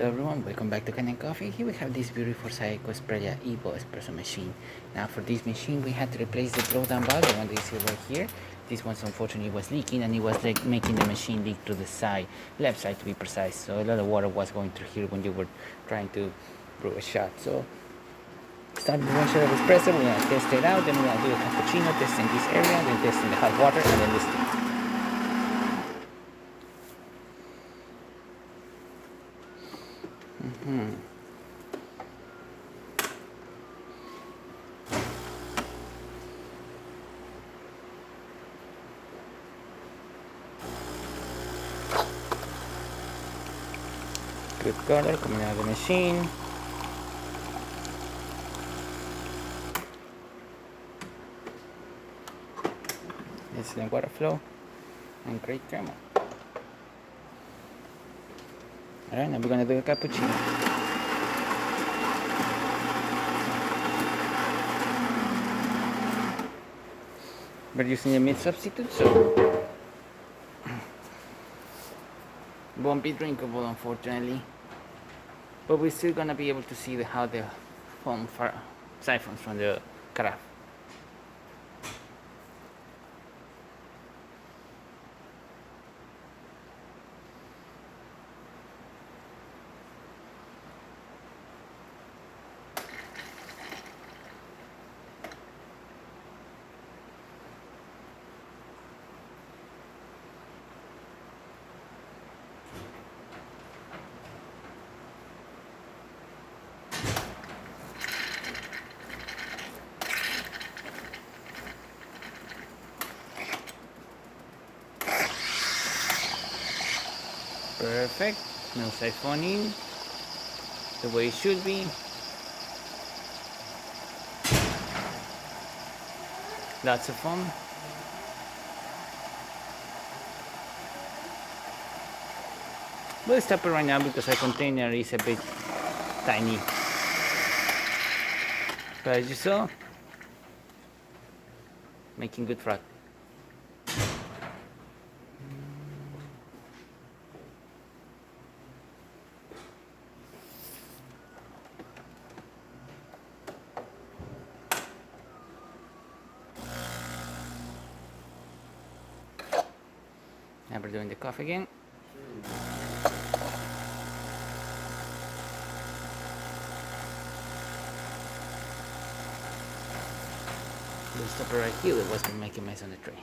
Hello everyone, welcome back to Kanen Coffee. Here we have this beautiful Saeco exprelia Evo espresso machine. Now for this machine we had to replace the blowdown valve, the one that you see right here. This one unfortunately was leaking and it was like making the machine leak to the side, left side to be precise. So a lot of water was going through here when you were trying to brew a shot. So starting with one shot of espresso, we're gonna test it out, then we're gonna do a cappuccino, test in this area, then test in the hot water, and then the steam. Good color coming out of the machine. Excellent water flow and great crema. Alright, now we're gonna do a cappuccino. We're using a milk substitute, so won't be drinkable unfortunately, but we're still gonna be able to see how the foam siphons from the carafe. Perfect, no siphoning, the way it should be. Lots of foam. We'll stop it right now because our container is a bit tiny. But as you saw, making good froth. Now we're doing the coffee again. We'll stop it right here. It was making a mess on the tray.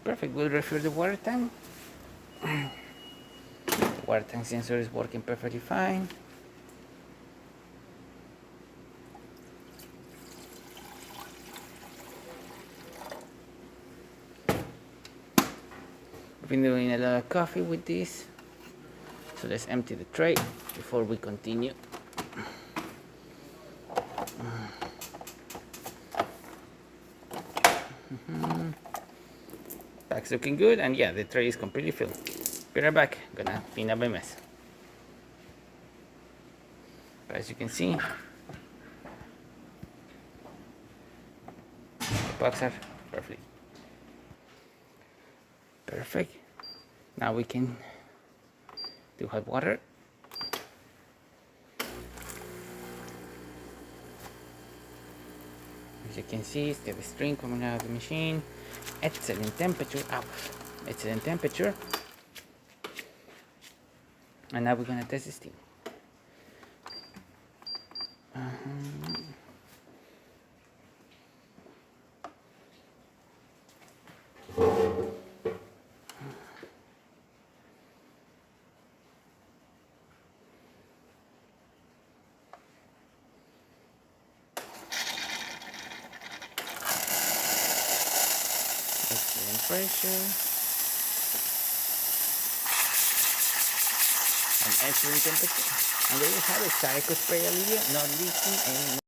Perfect. We'll refill the water tank. Water tank sensor is working perfectly fine. We've been doing a lot of coffee with this, so let's empty the tray before we continue. Back's looking good, and yeah, the tray is completely filled. Be right back, gonna clean up my mess. But as you can see, the pots are perfect. Perfect. Now we can do hot water. As you can see, it's the stream coming out of the machine. Excellent temperature. Excellent temperature. And now we're gonna test the steam. Excellent pressure. An excellent temperature. And there you have it, Saeco spray not leaking anymore.